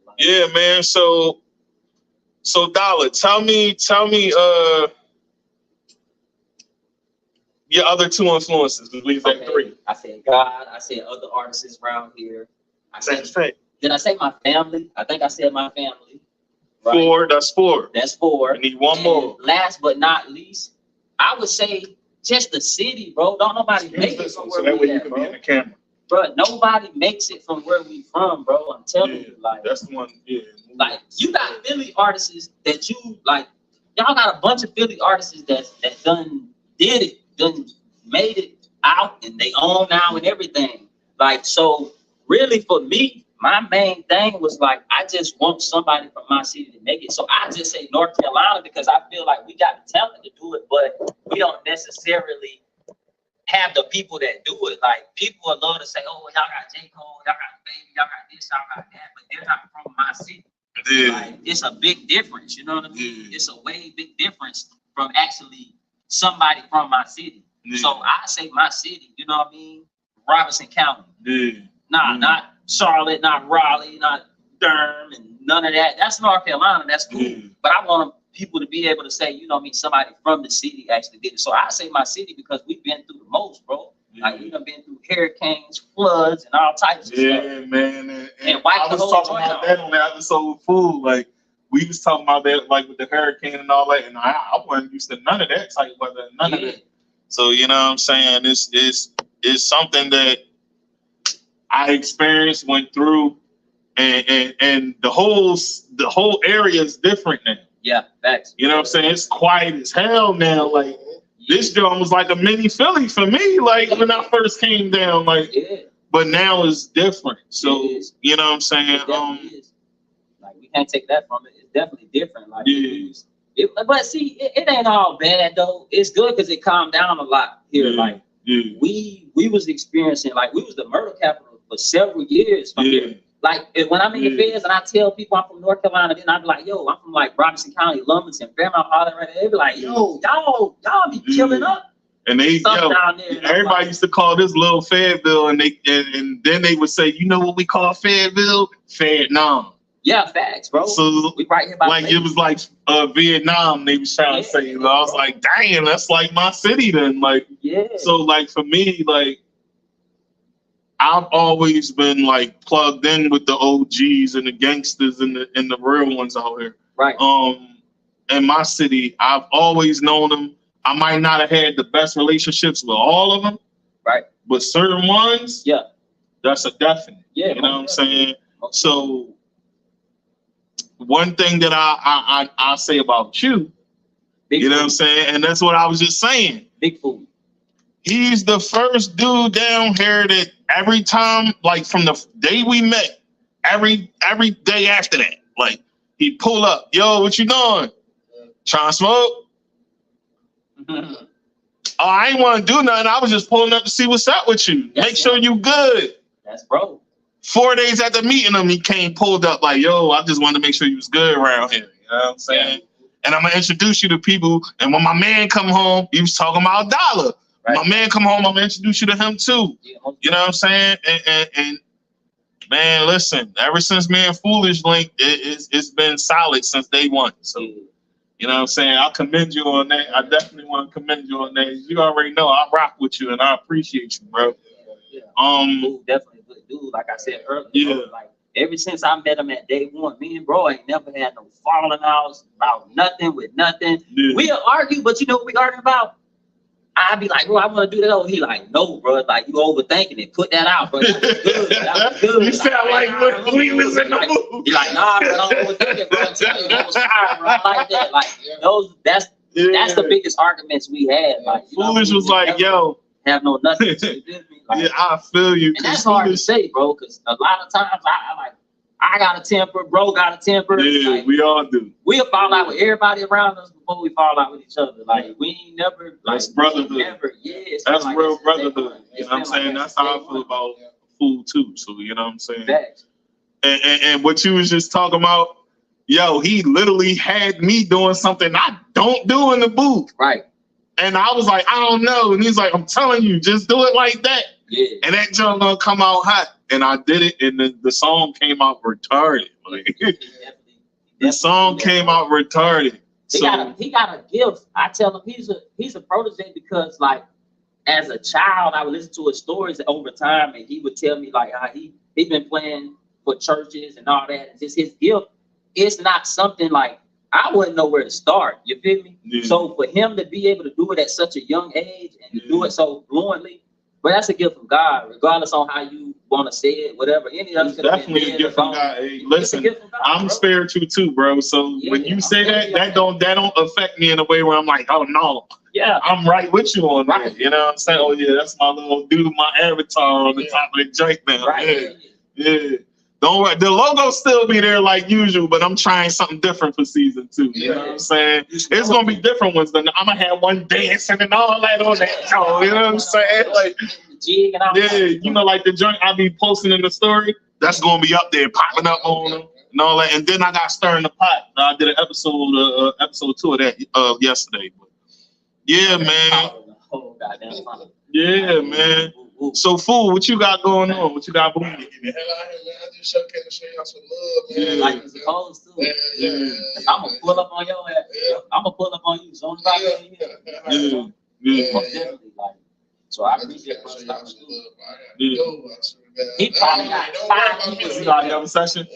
Like, yeah, man, so Dollar, tell me, your other 2 influences, because we've had 3. I said God. I said other artists around here. Did I say my family? I think I said my family. Right? 4. That's 4. That's 4. I need 1 more. Last but not least, I would say just the city, bro. Don't nobody make it from where we at, bro. In the camera. Bro, nobody makes it from where we from, bro. I'm telling you, like, that's the one. Yeah. Like, you got Philly artists that you like. Y'all got a bunch of Philly artists that done did it. Done made it out and they own now and everything. Like, so really for me, my main thing was like, I just want somebody from my city to make it. So I just say North Carolina because I feel like we got the talent to do it, but we don't necessarily have the people that do it. Like, people would love to say, oh, y'all got J. Cole, y'all got Baby, y'all got this, y'all got that, but they're not from my city. Yeah. Like, it's a big difference, you know what I mean? Yeah. It's a way big difference from actually somebody from my city. Yeah. So I say my city, you know what I mean? Robinson County. Yeah. Nah, not Charlotte, not Raleigh, not Durham, and none of that. That's North Carolina. That's cool. But I want people to be able to say, you know what I mean, somebody from the city actually did it. So I say my city because we've been through the most, bro. Like we've been through hurricanes, floods, and all types of stuff. Yeah, man. And I was talking about that on the episode of Food. Like we was talking about that, like with the hurricane and all that. And I wasn't used to none of that type of weather, none of that. So you know what I'm saying? It's something that I experienced, went through, and the whole area is different now. Yeah, facts. You know what I'm saying? It's quiet as hell now. Like this joint was like a mini Philly for me. Like when I first came down, like. But now it's different. So you know what I'm saying? Like we can't take that from it. It's definitely different. Like but see, it ain't all bad though. It's good because it calmed down a lot here. Like we was experiencing, like we was the murder capital for several years from here. Like when I'm in the feds and I tell people I'm from North Carolina, then I be like, yo, I'm from like Robinson County, Lumberton, Fairmont, all that right there. They be like, yo, y'all be killing up. And everybody used to call this Little Fayetteville, and then they would say, you know what we call Fayetteville? Vietnam. Yeah, facts, bro. So we right here by like it was like Vietnam. They was trying to say. I was like, damn, that's like my city then. Like, so like for me, like I've always been like plugged in with the OGs and the gangsters and the real ones out here. Right. In my city, I've always known them. I might not have had the best relationships with all of them, right? But certain ones, that's a definite. Yeah, you know what I'm saying. So one thing that I say about you, you know what I'm saying, and that's what I was just saying. Big food. He's the first dude down here that every time, like from the day we met, every day after that, like he pull up, yo, what you doing? Trying to smoke? Oh, I ain't want to do nothing. I was just pulling up to see what's up with you. Make sure you good. That's bro. 4 days after meeting him, he pulled up like, yo, I just wanted to make sure you was good around here. You know what I'm saying? And I'm going to introduce you to people. And when my man come home, he was talking about Dollar. Right. My man come home, I'm going to introduce you to him too. You know what I'm saying? And man, listen, ever since me and Foolish linked, it's been solid since day one. So. You know what I'm saying? I commend you on that. I definitely want to commend you on that. You already know I rock with you and I appreciate you, bro. Dude, definitely a good dude. Like I said earlier, bro, like ever since I met him at day one, me and bro ain't never had no falling outs about nothing with nothing. We'll argue, but you know what we arguing about? I'd be like, bro, I want to do that. He like, no, bro. Like, you overthinking it. Put that out, bro. That was good. That was good. You sound like when we was in the movie. He like, nah, bro, don't overthink it, bro. I'm telling you, that was fire, bro. I like that. Like, that's the biggest arguments we had. Like, Foolish was like, yo. Have no nothing. Like, I feel you. And that's hard to say, bro, because a lot of times I got a temper, bro got a temper. Yeah, like, we all do. We'll fall out with everybody around us before we fall out with each other. Like, we ain't never. That's brotherhood. That's like real brotherhood. You know what I'm saying? That's how I feel about food too. So, you know what I'm saying? And what you was just talking about, yo, he literally had me doing something I don't do in the booth. Right. And I was like, I don't know. And he's like, I'm telling you, just do it like that. Yeah. And that joke gonna come out hot. And I did it, and the song came out retarded. Like, the song came out retarded. He got a gift. I tell him he's a protege because, like, as a child, I would listen to his stories over time, and he would tell me like how he been playing for churches and all that. And just his gift, it's not something like I wouldn't know where to start. You feel me? Yeah. So for him to be able to do it at such a young age and to do it so fluently, but that's a gift from God, regardless on how you want to say it, whatever. Any other definitely a gift from God. Hey, listen, God, I'm spiritual too, bro. So when you say that don't affect me in a way where I'm like, oh no, I'm right with you on that. You know what I'm saying? Oh yeah, that's my little dude, my avatar on the top of the joint now. Right. Yeah. Don't worry, the logo still be there like usual, but I'm trying something different for season 2. You know what I'm saying? It's gonna be different ones. I'm gonna have one dancing and all that on that show. You know what I'm saying? Like, you know, like the joint I be posting in the story. That's gonna be up there, popping up on them and all that. And then I got stirring the pot. I did an episode 2 of that yesterday. But yeah, man. Yeah, man. So, Fool, what you got going on? What you got booming? Get the hell out of here, man. I just came to show y'all some love, man. Yeah. Like you're supposed to. Yeah. I'm gonna pull up on your ass. Yeah. I'm gonna pull up on you. So I'm in here. Yeah. Most definitely, like. So I appreciate show it. y'all some love. I Yeah. gotta go. I swear to God. He probably got Don't 5 worry about people. me. You already have a session?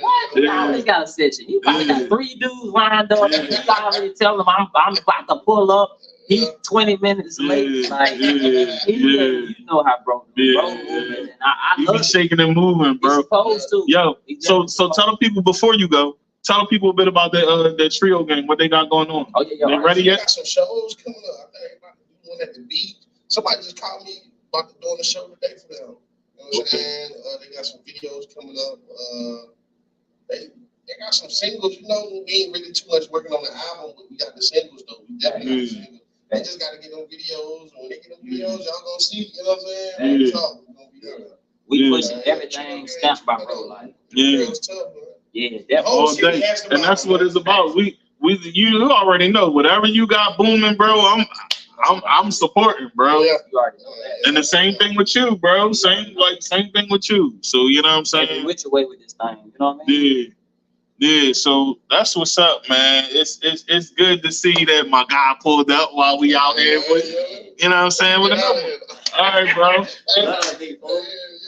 What? He always got a session. You probably got 3 dudes lined up. And you already tell them I'm about to pull up. He's 20 minutes late. Like, you know how bro moving. And I You love be it. shaking and moving, He's bro. supposed to. Yo, so tell the people before you go. Tell the people a bit about that trio game. What they got going on? Oh yeah, They ready We yet? got some shows coming up. I think about to do one at the beach. Somebody just called me about doing a show today for them. You know what I'm saying? They got some videos coming up. They got some singles. You know, we ain't really too much working on the album, but we got the singles though. We definitely got the singles. They just gotta get them videos. And when they get them videos, y'all gonna see. You know what I'm saying? Yeah. So, we gonna be there. We Yeah. pushing everything stamped by bro. Like, Yeah. It's tough, man. yeah, The definitely. whole All city day. has to And that's buy, what man. it's about. You already know. Whatever you got booming, bro, I'm supporting, bro. Yeah. You already know that. And the same thing with you, bro. Same thing with you. So you know what I'm Every saying? which way with this thing, you know what I mean? Yeah. Yeah, so that's what's up, man. It's good to see that my guy pulled up while we out here with, you know what I'm saying, with another one. All right, bro.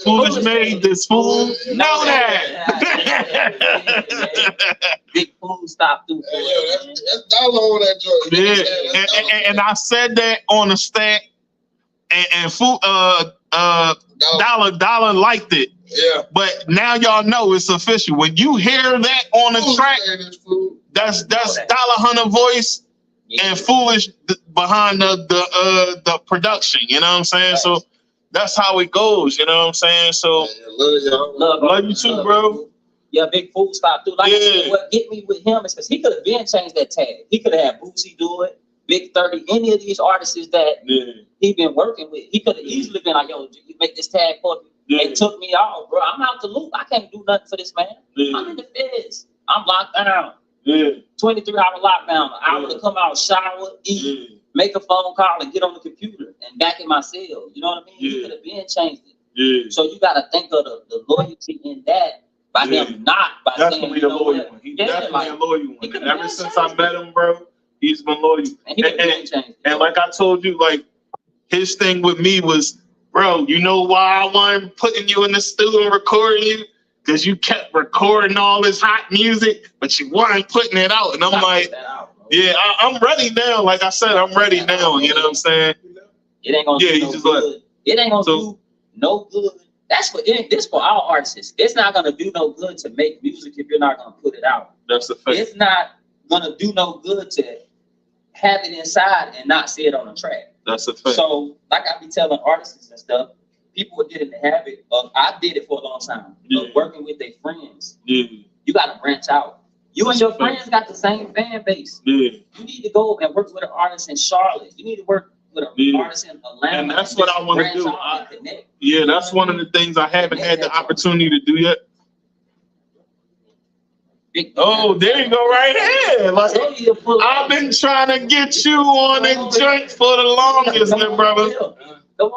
Foolish made this fool know that. Big fool stop through. That's dollar on that joint. You know what I'm saying? That's dollar. And I said that on the stat, and fool, Dollar liked it. Yeah. But now y'all know it's official. When you hear that on the track, that's Dollar Hunter voice and Foolish behind the production. You know what I'm saying? So that's how it goes. You know what I'm saying? So Love y'all. love you too, bro. Yeah, Big Fool stop through. Like I said, what get me with him is because he could have been changed that tag. He could have had Boosie do it, Big 30, any of these artists that he been working with. He could have easily been like, yo, you make this tag for me. It took me off, bro. I'm out the loop. I can't do nothing for this man. I'm in the feds. I'm locked down. 23-hour lockdown. I would have come out, shower, eat, make a phone call, and get on the computer and back in my cell. You know what I mean? He could have been changed it. So you got to think of the loyalty in that by him not. By Definitely saying, a loyal one. He's definitely a loyal one. And ever since I met him, bro, he's been loyal. And like I told you, like his thing with me was, bro, you know why I wasn't putting you in the studio and recording you? Because you kept recording all this hot music, but you weren't putting it out. And I'm like, yeah, I'm ready now. Like I said, I'm ready now. You know what I'm saying? It ain't gonna do no good. It ain't gonna do no good. That's for this for all artists. It's not gonna do no good to make music if you're not gonna put it out. That's a fact. It's not gonna do no good to have it inside and not see it on the track. That's a fact. So, like I be telling artists and stuff, people would get in the habit of, I did it for a long time, of working with their friends. You gotta branch out. You and your friends got the same fan base. You need to go and work with an artist in Charlotte. You need to work with an artist in Atlanta. And that's what I want to do. That's one of the things I haven't had the opportunity to do yet. Oh, there you go, right here. Like, I've been trying to get you on a joint for the longest, my brother.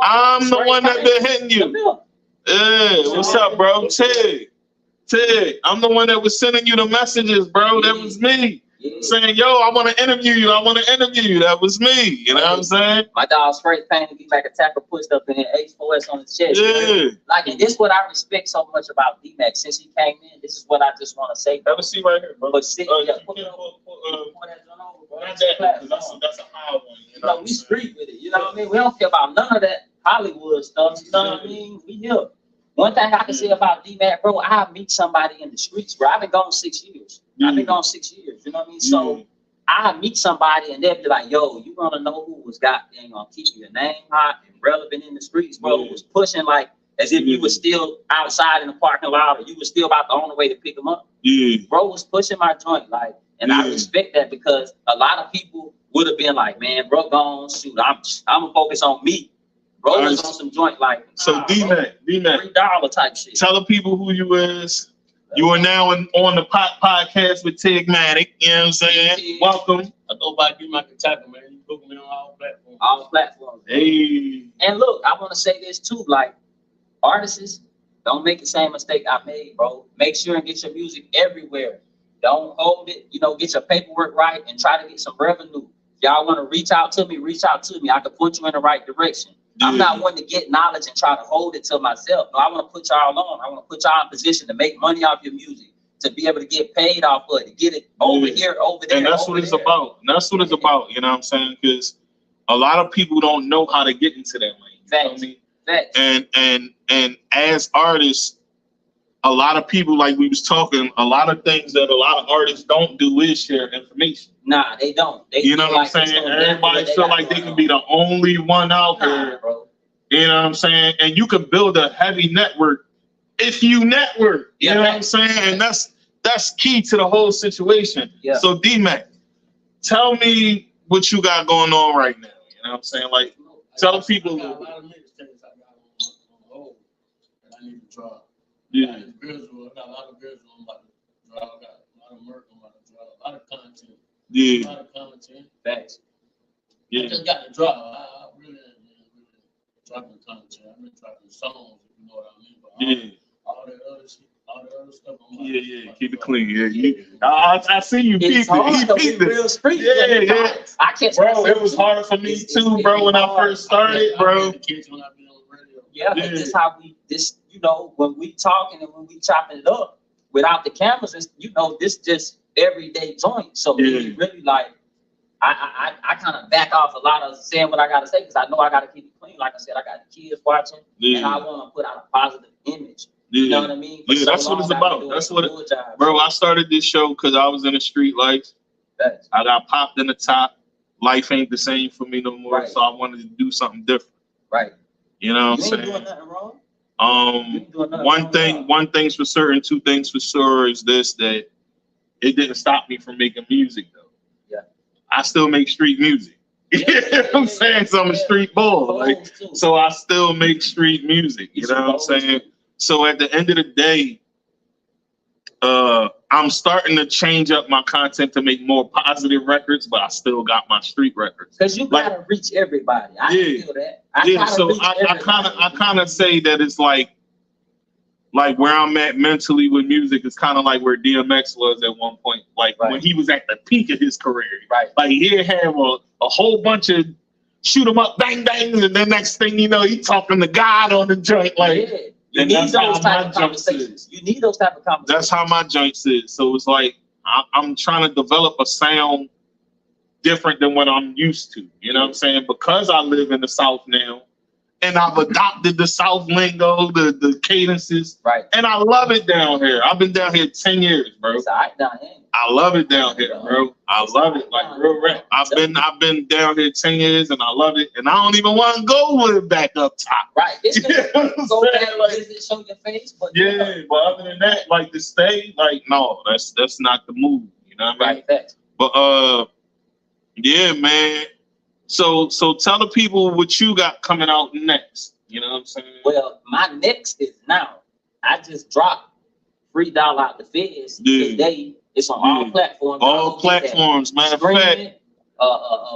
I'm the one that been hitting you. Hey, what's up, bro? Tig, I'm the one that was sending you the messages, bro. That was me. Saying, yo, I want to interview you. That was me. You know what I'm saying? My dog's straight pain to be like a tackle pushed up in there, H4S on his chest. Like, and this is what I respect so much about D-Mac. Since he came in, this is what I just want to say. Have a seat right here, bro. But see, that's a high one. You know, we street with it. You know what I mean? We don't care about none of that Hollywood stuff. You know what I mean? We here. One thing I can say about D-Mac, bro, I meet somebody in the streets, bro. I've been gone 6 years. I've been gone 6 years. You know what I mean? So I meet somebody and they'll be like, yo, you want to know who was gonna keep your name hot and relevant in the streets, bro? Who was pushing like as if you were still outside in the parking lot or you were still about the only way to pick them up. Bro was pushing my joint, like, and I respect that because a lot of people would have been like, man, bro, gone, shoot, I'm gonna focus on me. Bro was on some joint like, so D-Mac, $3 type shit. Tell the people who you is. You are now on the podcast with Tigmatic. You know what I'm saying? Welcome. I go by D-Mac Attacker, man. You book me on all platforms. All platforms. Hey. And look, I want to say this too, like artists, don't make the same mistake I made, bro. Make sure and get your music everywhere. Don't hold it, get your paperwork right and try to get some revenue. If y'all want to reach out to me, I can put you in the right direction. Yeah. I'm not one to get knowledge and try to hold it to myself. No, I want to put y'all on. I want to put y'all in position to make money off your music, to be able to get paid off of it, to get it over here, over there. And that's what it's about. And that's what it's about, you know what I'm saying? Because a lot of people don't know how to get into that lane. You know what I mean? And as artists, a lot of people, like we was talking, a lot of things that a lot of artists don't do is share information. Nah, they don't. You know what I'm saying? Everybody feel like they can be the only one out there. Bro. You know what I'm saying? And you can build a heavy network if you network. You know what I'm saying? And that's key to the whole situation. Yeah. So D-Mac, tell me what you got going on right now. You know what I'm saying? Like, tell people. I got a lot of mixtapes I got on hold that I need to drop. Yeah. I got a lot of visual I'm about to drop. I got a lot of work I'm about to drop. A lot of content. Yeah. A lot of content. Facts. Yeah. I just got to drop. I really dropping content. I've been dropping songs, if you know what I mean. But all that other shit, all the other stuff. Keep it clean. I see you. It's hard to be real street. Yeah. I can't. Bro, it was hard for me too, bro. When I first started, bro. Yeah, but this when we talking and when we chopping it up without the cameras, this just everyday joint. So really, like, I kind of back off a lot of saying what I gotta say because I know I gotta keep it clean. Like I said, I got the kids watching, and I want to put out a positive image. You know what I mean? Yeah, that's what it's about. That's what bro, I started this show because I was in the street life. I got popped in the top. Life ain't the same for me no more, so I wanted to do something different. Right. You know what I'm saying? Doing nothing wrong. One thing's for certain, two things for sure is this, that it didn't stop me from making music though. Yeah. I still make street music. You know what I'm saying? So I'm a street boy. So I still make street music. You know what I'm saying? So at the end of the day, I'm starting to change up my content to make more positive records, but I still got my street records. Because you gotta reach everybody. I feel that. So I kind of say that it's like where I'm at mentally with music is kind of like where DMX was at one point, like when he was at the peak of his career. Right. Like he'd have a whole bunch of shoot 'em up, bang bangs, and then next thing you know, he talking to God on the joint, like. Yeah. You need those type of conversations. That's how my joints is. So it's like I'm trying to develop a sound different than what I'm used to. You know what I'm saying? Because I live in the South now, and I've adopted the South lingo, the cadences, right? And I love it down here. I've been down here 10 years, bro. It's all right down here. I love it down here, bro. I love it, like real rap. I've been down here 10 years, and I love it. And I don't even want to go with it back up top. Right. It's go back, like, show your face, but but other than that, like to stay, like no, that's not the move. You know what I mean? Right. But yeah, man. So tell the people what you got coming out next. You know what I'm saying? Well, my next is now. I just dropped $3 out the feds today. It's on all platforms. All platforms, matter of fact.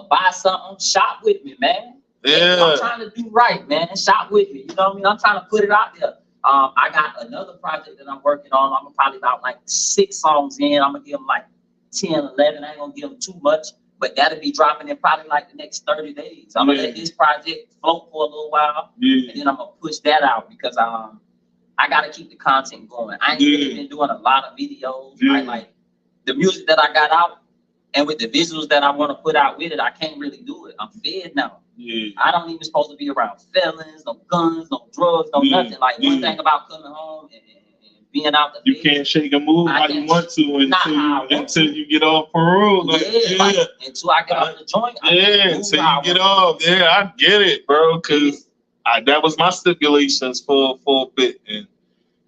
Buy something, shop with me, man. Yeah. I'm trying to do right, man. Shop with me. You know what I mean? I'm trying to put it out there. I got another project that I'm working on. I'm probably about like 6 songs in. I'm gonna give them like 10, 11. I ain't gonna give them too much, but that'll be dropping in probably like the next 30 days. I'm gonna let this project float for a little while, and then I'm gonna push that out because I gotta keep the content going. I ain't really been doing a lot of videos. Like the music that I got out, and with the visuals that I want to put out with it, I can't really do it. I'm fed now. I don't even supposed to be around felons, no guns, no drugs, no nothing. Like one thing about coming home and being out the you can't shake and move how you want to until you get off parole. Like, until I get off the joint. Until you get off. Yeah, I get it, bro. Because that was my stipulations for a bit. And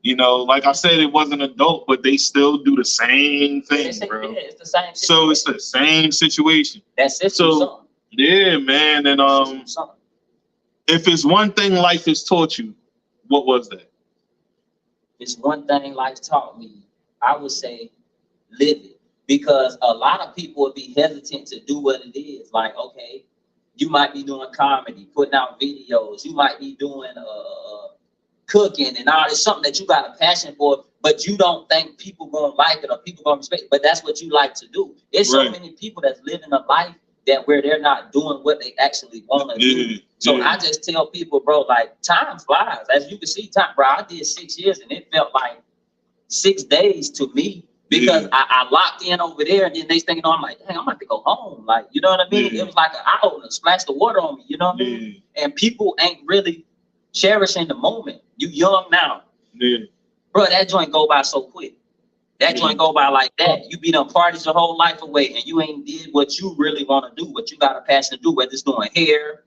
you know, like I said, it wasn't adult, but they still do the same thing, bro. Yeah, it's the same situation. So it's the same situation. That's it. So yeah, man. And if it's one thing life has taught you, what was that? It's one thing life taught me. I would say live it. Because a lot of people would be hesitant to do what it is. Like, okay, You might be doing comedy, putting out videos. You might be doing cooking and all this, something that you got a passion for, but you don't think people gonna like it or people gonna respect it, but that's what you like to do. There's so many people that's living a life that where they're not doing what they actually want to do. So I just tell people, bro, like time flies. As you can see, time, bro, I did 6 years and it felt like 6 days to me because I locked in over there and then next thing you know, I'm like, dang, I'm about to go home. Like, you know what I mean? It was like an eye opener, splashed the water on me, you know what I mean? And people ain't really cherishing the moment. You young now. Bro, that joint go by so quick. That joint go by like that. You be done parties your whole life away and you ain't did what you really want to do, what you got a passion to do, whether it's doing hair,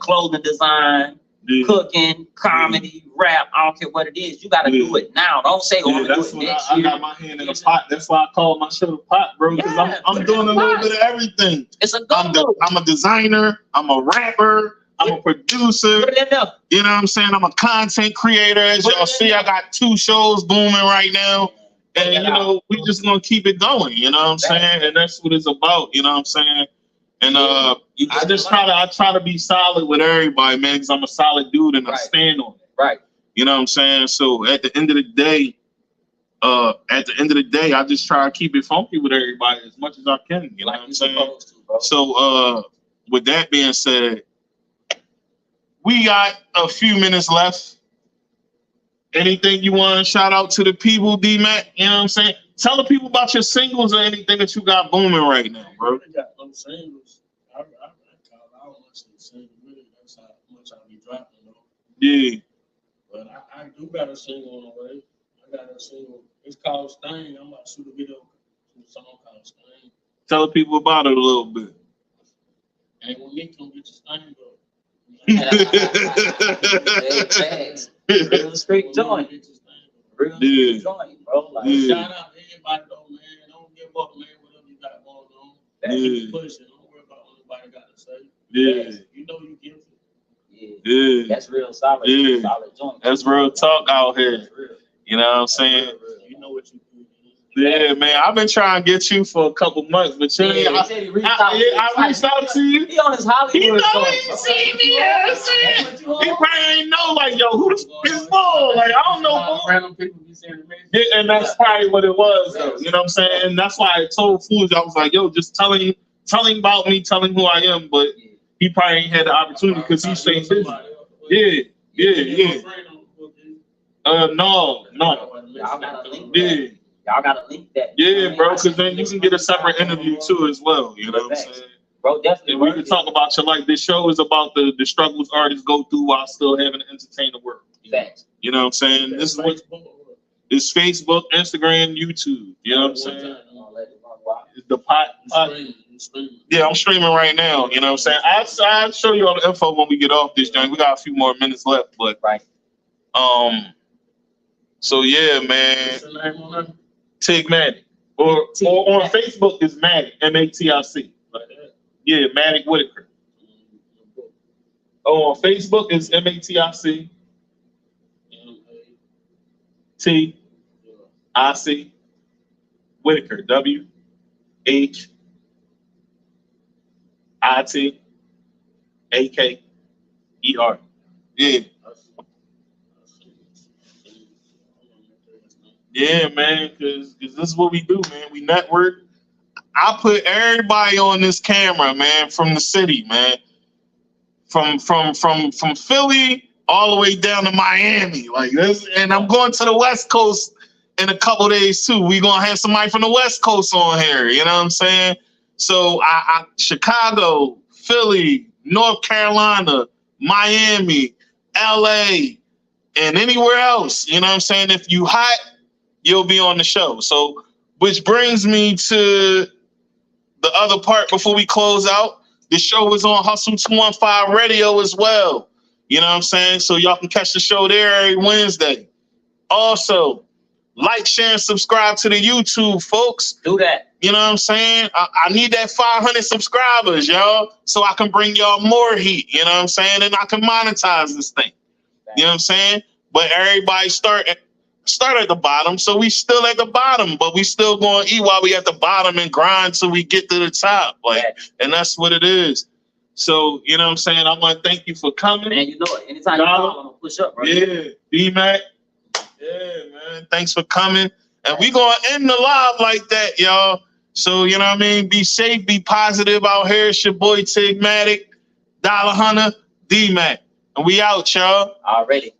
clothing design, cooking, comedy, rap, I don't care what it is. You got to do it now. Don't say, oh, I'm gonna do it next year. I got my hand in the pot. That's why I call my show the pot, bro, because I'm doing a little bit of everything. It's a I'm a designer. I'm a rapper. I'm a producer. Put it in there. You know what I'm saying? I'm a content creator. As y'all see, I got 2 shows booming right now. And, you know, we just going to keep it going. You know what I'm saying? And that's what it's about. You know what I'm saying? And I try to be solid with everybody, man, because I'm a solid dude and I stand on it. Right. You know what I'm saying? So at the end of the day, I just try to keep it funky with everybody as much as I can. You know what I'm saying? So with that being said, we got a few minutes left. Anything you want to shout out to the people, D-Mac? You know what I'm saying? Tell the people about your singles or anything that you got booming right now, bro. I got no singles. I don't listen to singles. Really, that's how much I be dropping, though. Yeah. But I do got a single on the way. I got a single. It's called Stain. I'm about to shoot a video to a song called Stain. Tell the people about it a little bit. And when Nick come get your stain, bro. Real street joint. Real street joint, bro. Like, shout out to everybody though, man. Don't give up, man. Whatever you got going on. Keep pushing. Don't worry about what nobody got to say. You know you give it. That's real solid. Solid joint. That's real talk out here. You know what I'm saying? You know what you do. Yeah, man. I've been trying to get you for a couple months, but I reached out to you. He on his Hollywood. He know he see me. He probably ain't know, like, yo, who the f is Bull? Like, I don't know. Random people be saying me. Yeah, and that's probably what it was, though. You know what I'm saying? And that's why I told Fools, I was like, yo, just tell him about me, tell him who I am. But he probably ain't had the opportunity because he's staying busy. Yeah. No. Y'all gotta link that. Yeah, bro, because then you can get a separate interview too as well. You know what I'm saying? Bro, definitely. And we can talk about your life. This show is about the struggles artists go through while still having to entertain the world. Thanks. You know what I'm saying? This is what it's Facebook, Instagram, YouTube. You know what I'm saying? The pot. Yeah, I'm streaming right now. You know what I'm saying? I'll show you all the info when we get off this joint. We got a few more minutes left, but so yeah, man. What's your name on that? Tigmatic. Or on Facebook is Matic, M-A-T-I-C. Yeah, Matic Whitaker. Oh, on Facebook is M-A-T-I-C. T-I-C. Whitaker. W-H-I-T-A-K-E-R. Yeah. Yeah, man, because this is what we do, man. We network. I put everybody on this camera, man, from the city, man. From Philly all the way down to Miami. Like this, and I'm going to the West Coast in a couple days too. We're gonna have somebody from the West Coast on here, you know what I'm saying? So I Chicago, Philly, North Carolina, Miami, LA, and anywhere else, you know what I'm saying? If you hot, you'll be on the show. So, which brings me to the other part before we close out. The show is on Hustle 215 Radio as well. You know what I'm saying? So y'all can catch the show there every Wednesday. Also, like, share, and subscribe to the YouTube, folks. Do that. You know what I'm saying? I need that 500 subscribers, y'all, so I can bring y'all more heat. You know what I'm saying? And I can monetize this thing. You know what I'm saying? But everybody start at the bottom, so we still at the bottom, but we still going to eat while we at the bottom and grind till we get to the top. Like, and that's what it is. So, you know what I'm saying? I want to thank you for coming. Man, you know it. Anytime you call, I'm gonna push up, bro. Yeah, D-Mac. Yeah, man. Thanks for coming. And we going to end the live like that, y'all. So, you know what I mean? Be safe, be positive out here. It's your boy Tigmatic, Dollar Hunter, D-Mac. And we out, y'all. Already.